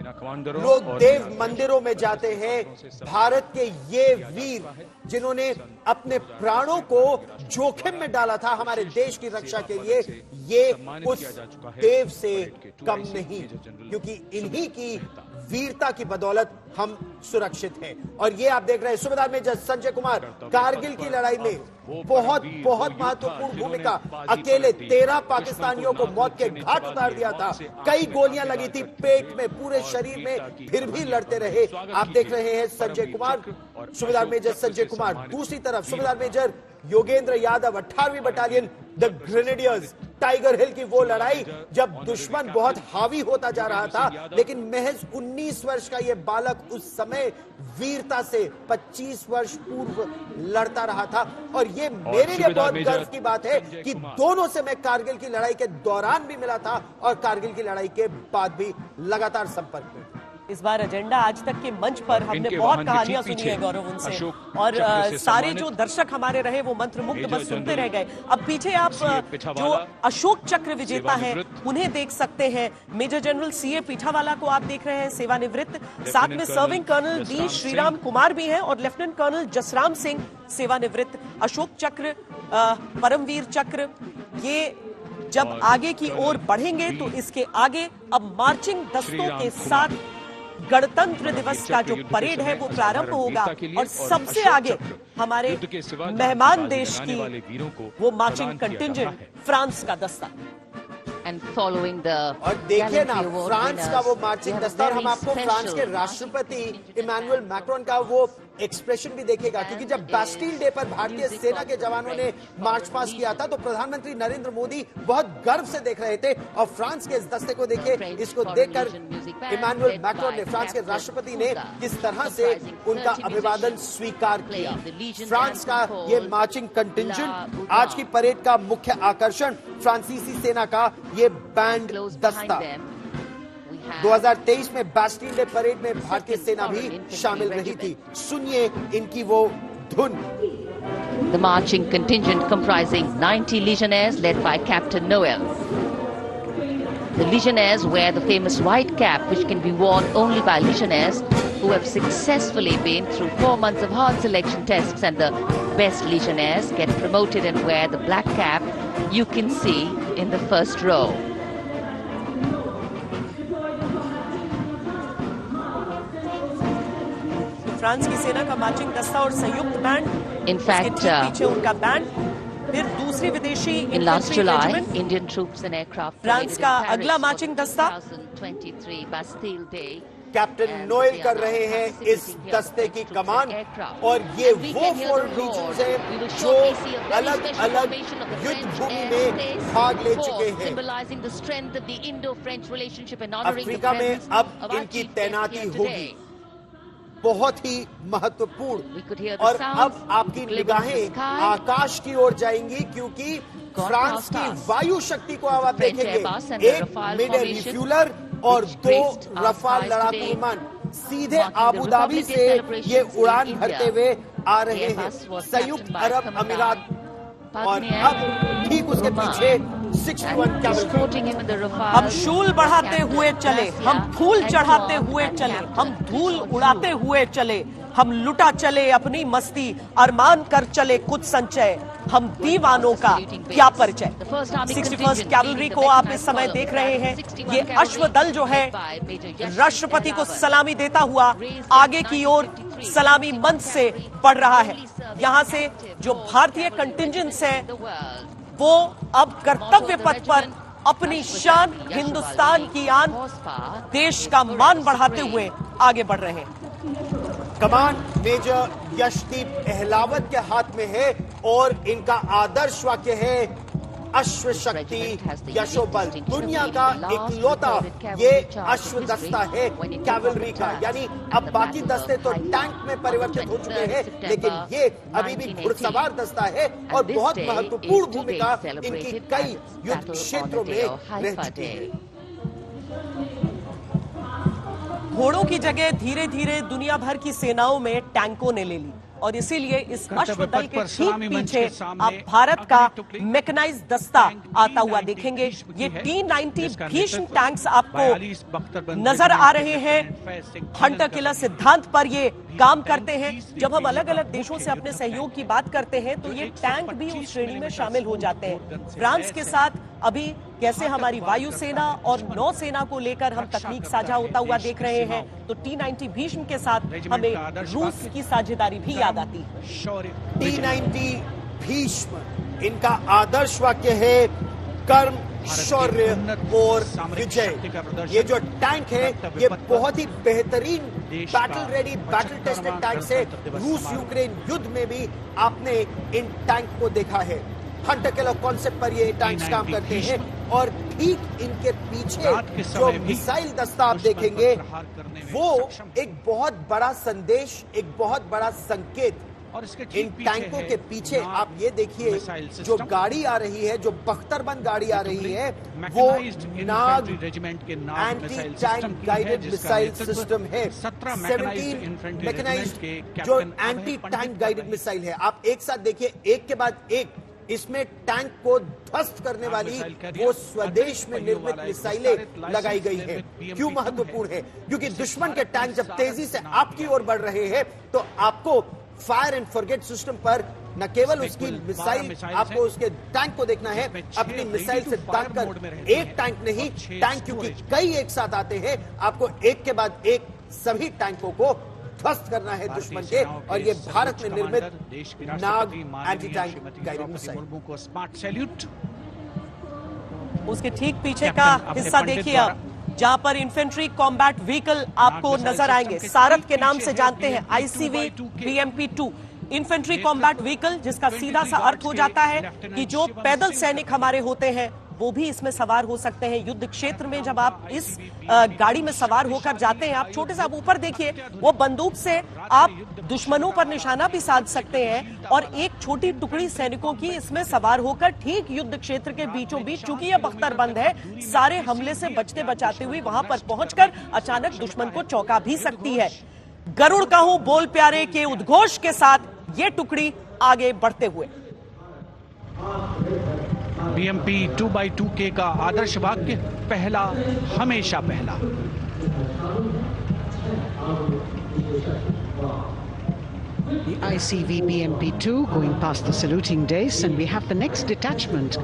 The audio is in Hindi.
लोग देव मंदिरों में जाते हैं। भारत के ये वीर जिन्होंने अपने प्राणों को जोखिम में डाला था हमारे देश की रक्षा के लिए, ये उस देव से कम नहीं, क्योंकि इन्हीं की वीरता की बदौलत हम सुरक्षित हैं। और ये आप देख रहे हैं सूबेदार मेजर संजय कुमार, कारगिल की लड़ाई में बहुत महत्वपूर्ण भूमिका, अकेले 13 पाकिस्तानियों को मौत के घाट उतार दिया था। कई गोलियां लगी थी पेट में, पूरे शरीर में, फिर भी लड़ते रहे। आप देख रहे हैं संजय कुमार, सूबेदार मेजर संजय कुमार। दूसरी तरफ सूबेदार मेजर योगेंद्र यादव, 18वीं battalion the grenadiers, Tiger Hill की वो लड़ाई जब दुश्मन बहुत हावी होता जा रहा था, लेकिन महज 19 वर्ष का ये बालक उस समय वीरता से 25 वर्ष पूर्व लड़ता रहा था। और ये मेरे लिए बहुत गर्व की बात है कि दोनों से मैं कारगिल की लड़ाई के दौरान भी मिला था और कारगिल की लड़ाई के बाद भी लगातार संपर्क में। इस बार एजेंडा आज तक के मंच पर हमने बहुत कहानियां सुनी है गौरव उनसे, और सारे जो दर्शक हमारे रहे वो मंत्रमुग्ध बस सुनते रह गए। अब पीछे आप जो अशोक चक्र विजेता हैं उन्हें देख सकते हैं। मेजर जनरल सीए पीठावाला को आप देख रहे हैं, सेवानिवृत्त। साथ में serving colonel D Shriram Kumar भी हैं और लेफ्टिनेंट कर्नल जसराम सिंह सेवानिवृत्त। अशोक चक्र, परमवीर चक्र, ये जब आगे की ओर बढ़ेंगे तो इसके आगे अब मार्चिंग दस्तों के साथ गणतंत्र दिवस का जो परेड है वो प्रारंभ होगा और सबसे आगे हमारे मेहमान देश की वो मार्चिंग कंटिंजेंट, फ्रांस का दस्ता। और देखिए ना, फ्रांस का वो मार्चिंग दस्ता, और हम आपको फ्रांस के राष्ट्रपति इमैनुअल मैक्रोन का वो एक्सप्रेशन भी देखेगा, क्योंकि जब बास्टील डे पर भारतीय सेना के जवानों ने मार्च पास किया था तो प्रधानमंत्री नरेंद्र मोदी बहुत गर्व से देख रहे थे। और फ्रांस के इस दस्ते को देखिए, इसको देखकर इमैनुअल मैक्रोन ने, फ्रांस के राष्ट्रपति ने किस तरह से उनका अभिवादन स्वीकार किया। फ्रांस का ये मार्चिंग कंटिंजेंट, आज की परेड का मुख्य आकर्षण फ्रांसीसी सेना का ये बैंड दस्ता। 2023 में बास्टील डे परेड में भारतीय सेना भी शामिल रही थी। सुनिए इनकी वो धुन। The marching contingent comprising 90 legionnaires led by Captain Noel. The legionnaires wear the famous white cap, which can be worn only by legionnaires who have successfully been through 4 months of hard selection tests, and the best legionnaires get promoted and wear the black cap you can see in the first row. France की सेना का मार्चिंग दस्ता और संयुक्त बैंड, इनफैक्ट पीछे उनका बैंड, फिर दूसरी विदेशी in last July, Indian troops and aircraft France का अगला मार्चिंग दस्ता 2023 Bastille Day. कैप्टन नोएल कर रहे हैं इस दस्ते की कमान, और ये वो 4 रीजन्स हैं जो अलग अलग युद्ध भूमि में भाग ले चुके हैं। अफ्रीका में अब इनकी तैनाती होगी, बहुत ही महत्वपूर्ण। और अब आपकी निगाहें आकाश की ओर जाएंगी, क्योंकि फ्रांस की वायु शक्ति को अब आप देखेंगे। एक मिड एयर रिफ्यूलर और 2 रफाल लड़ाकू विमान सीधे आबू धाबी से ये उड़ान भरते हुए आ रहे हैं, संयुक्त अरब अमीरात। और अब ठीक उसके पीछे 61 कैवलरी। हम शूल बढ़ाते हुए चले, हम फूल चढ़ाते हुए चले, हम धूल उड़ाते हुए चले, हम लुटा चले अपनी मस्ती, अरमान कर चले कुछ संचय, हम दीवानों का क्या परिचय। 61st कैवलरी को आप इस समय देख रहे हैं। ये अश्वदल जो है राष्ट्रपति को सलामी देता हुआ आगे की ओर सलामी मंच से बढ़ रहा है। यहाँ से जो भारतीय कंटिंजेंट्स हैं वो अब कर्तव्य पथ पर अपनी शान, हिंदुस्तान की आन, देश का मान बढ़ाते हुए आगे बढ़ रहे हैं। कमान मेजर यशदीप अहलावत के हाथ में है और इनका आदर्श वाक्य है अश्व शक्ति यशोबल। दुनिया का इकलौता ये अश्व दस्ता है कैवलरी का, यानी अब बाकी दस्ते तो टैंक में परिवर्तित हो चुके हैं, लेकिन ये अभी भी घुड़सवार दस्ता है और बहुत महत्वपूर्ण भूमिका इनकी कई युद्ध क्षेत्रों में रह चुकी है। घोड़ों की जगह धीरे धीरे दुनिया भर की सेनाओं में टैंकों ने ले ली। और इसीलिए इस अश्वदल के ठीक पीछे आप भारत का मैकेनाइज्ड दस्ता आता हुआ देखेंगे। ये T-90 भीष्म टैंक्स आपको नजर आ रहे हैं। हंटर किलर सिद्धांत पर ये काम करते हैं। जब हम अलग अलग देशों से अपने सहयोग की बात करते हैं तो ये टैंक भी उस श्रेणी में शामिल हो जाते हैं। फ्रांस के साथ अभी कैसे हमारी वायुसेना और नौसेना को लेकर हम तकनीक साझा होता हुआ देख रहे हैं, तो T-90 भीष्म के साथ हमें रूस की साझेदारी भी याद आती है। T-90 भीष्म, इनका आदर्श वाक्य है कर्म, शौर्य और विजय। ये जो टैंक है ये बहुत ही बेहतरीन battle ready, battle tested tank है। रूस यूक्रेन युद्ध में भी आपने इन टैंक को देखा है। हंटर किलर कॉन्सेप्ट पर ये टैंक्स काम करते हैं और ठीक इनके पीछे जो मिसाइल दस्ता आप देखेंगे वो एक बहुत बड़ा संदेश, एक बहुत बड़ा संकेत। इन टैंकों के पीछे आप ये देखिए जो गाड़ी आ रही है, जो बख्तरबंद गाड़ी आ रही है, वो Nag anti tank guided missile system है। 17 मैकेनाइज्ड जो एंटी टैंक गाइडेड मिसाइल है। आप एक साथ देखिए, एक के बाद एक इसमें टैंक को ध्वस्त करने वाली वो स्वदेश में निर्मित मिसाइलें लगाई गई है। क्यों महत्वपूर्ण है? क्योंकि दुश्मन के टैंक जब तेजी से आपकी ओर बढ़ रहे हैं तो आपको फायर एंड फॉरगेट सिस्टम पर न केवल उसकी मिसाइल, आपको उसके टैंक को देखना है, अपनी मिसाइल से दागकर एक टैंक नहीं, टैंक क्योंकि कई एक साथ आते हैं, आपको एक के बाद एक सभी टैंकों को ध्वस्त करना है दुश्मन के। और ये भारत में निर्मित नाग एंटी टैंक गाइडेड मिसाइल। उसके ठीक पीछे का हिस्सा देखिए आप, जहां पर इन्फेंट्री कॉम्बैट व्हीकल आपको नजर आएंगे। सारथ के नाम से जानते हैं, ICV BMP-2 infantry combat vehicle, जिसका सीधा सा अर्थ हो जाता है कि जो पैदल सैनिक हमारे होते हैं वो भी इसमें सवार हो सकते हैं। युद्ध क्षेत्र में जब आप इस गाड़ी में सवार होकर जाते हैं, आप छोटे से आप ऊपर देखिए, वो बंदूक से आप दुश्मनों पर निशाना भी साध सकते हैं और एक छोटी टुकड़ी सैनिकों की इसमें सवार होकर ठीक युद्ध क्षेत्र के बीचों बीच, चूंकि यह बख्तरबंद है, सारे हमले से बचते बचाते हुए वहां पर पहुंचकर अचानक दुश्मन को चौंका भी सकती है। गरुड़ कहूं बोल प्यारे के उद्घोष के साथ ये टुकड़ी आगे बढ़ते हुए। BMP 2x2K का आदर्श वाक्य, पहला हमेशा पहला। The ICV BMP-2 going past the saluting days, and we have the next detachment